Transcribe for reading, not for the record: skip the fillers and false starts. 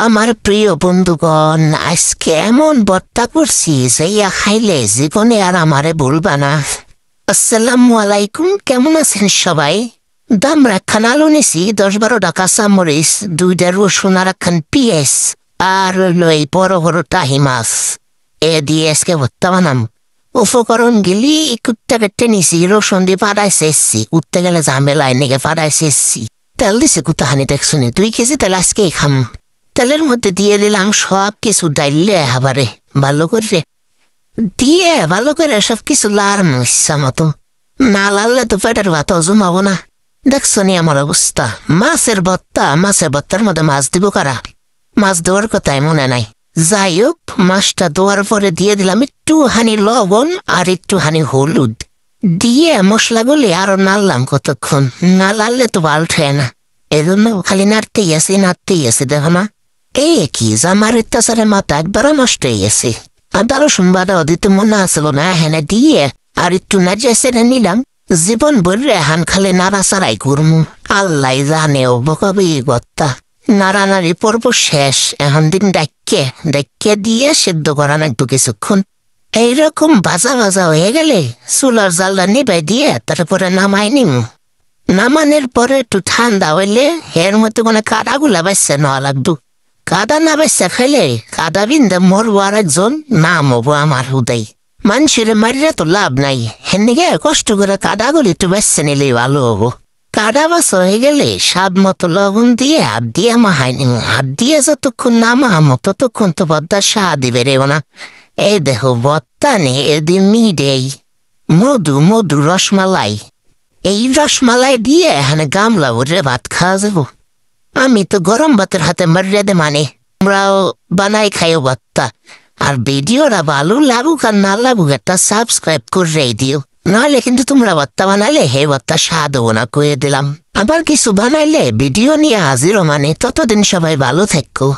আমার প্রিয় বন্ধুগণ, আজকে এমন ভর্তা করছি যে খাইলে জীবনে আর আমারে বলবা না। আসসালামু আলাইকুম, কেমন আছেন সবাই? দাম রাখান আলু নিছি, 10-12টা কাঁচামরিচ, 2টা রসুন আর একখান পিঁয়াজ, আর এই বড় বড় টাহি মাছ দিয়ে আজকে ভর্তা বানাম। উপকরণ গেলি কুত্তা কেটে নিছি, রসুন দিয়ে পাড়াইছে এসছি, উঠতে গেলে ঝামেলায় নেগে পাড়াইছে এসছি। তেল দিছে কুত্তাহানি দেখছুনি, 2 কেজি তেল আজকেই খাম। তেলের মধ্যে দিয়ে দিলাম সব কিছু, ডাইলে এবারে ভালো করে দিয়ে ভালো করে সব কিছু লাড়াম ইচ্ছা মতো। না লাড়লে তো পেটের ভাত হজম হবো না। দেখছো নি আমার অবস্থা? মাছের ভর্তার মধ্যে মাছ দিব কারা? মাছ দেওয়ার কথাই মনে নাই। যাই হোক, মাছটা দেওয়ার পরে দিয়ে দিলাম একটুখানি লবণ আর একটুখানি হলুদ দিয়ে মশলাগুলি আরো নাড়লাম কতক্ষণ। না লাড়লে তো ভালো ঠেয় না, এজন্য খালি নাড়তেই আছে দেখো না। কি জামার অত্যাচারে মাথা একবারও নষ্ট হয়ে গেছে। আদা রসুন বাদাও দিতে মনে আসলো না, হ্যাঁ দিয়ে আর একটু নাড়িয়ে সেরে নিলাম। জীবন বললে হান খালে নাড়াচাড়াই করমু, আল্লাহ জানে ও বকাবি গত্তা। নাড়ানাড়ি পর্ব শেষ, এখন দিন ডাক্কে দিয়ে সেদ্ধ করা নাকতো কিছুক্ষণ। এইরকম ভাজা হয়ে গেলে চুলার জালটা নিবাই দিয়ে তারপরে নামাই নিমু। নামানোর পরে একটু ঠান্ডা হইলে এর মধ্যে কোনো কাদাগুলা বাচ্চা নেওয়া লাগতো। কাদা না বাচ্চা খাইলে কাদা বিন্দা মরবো আর একজন, নাম হবো আমার হুদাই। মানুষের মারিরা তো লাভ নাই, হেনিকে কষ্ট করে কাদাগুলি একটু বাচ্চা নিলেই ভালো হবো। কাদা বাস হয়ে গেলে স্বাদ মতো লবণ দিয়ে হাত দিয়ে মাহাই নিব। হাত দিয়ে যতক্ষণ না মাহামো ততক্ষণ তো ভর্তার স্বাদই বেরেও না। এই দেখো ভর্তা নেই, এদিন মিডেই মধু রসমালাই। এই রসমালাই দিয়ে এখানে গামলা ভরে ভাত খাওয়া যাবো। আমি তো গরম ভাতের হাতে মর্যাদা মানে, আমরাও বানাই খাইও ভর্তা। আর ভিডিওটা ভালো লাগুক আর না লাগুক একটা সাবস্ক্রাইব করে দিও, নাহলে কিন্তু তোমরা ভর্তা বানালে হে ভর্তা স্বাদ হবো না কয়ে দিলাম। আবার কিছু বানাইলে ভিডিও নিয়ে হাজিরও মানে। ততদিন সবাই ভালো থাকো।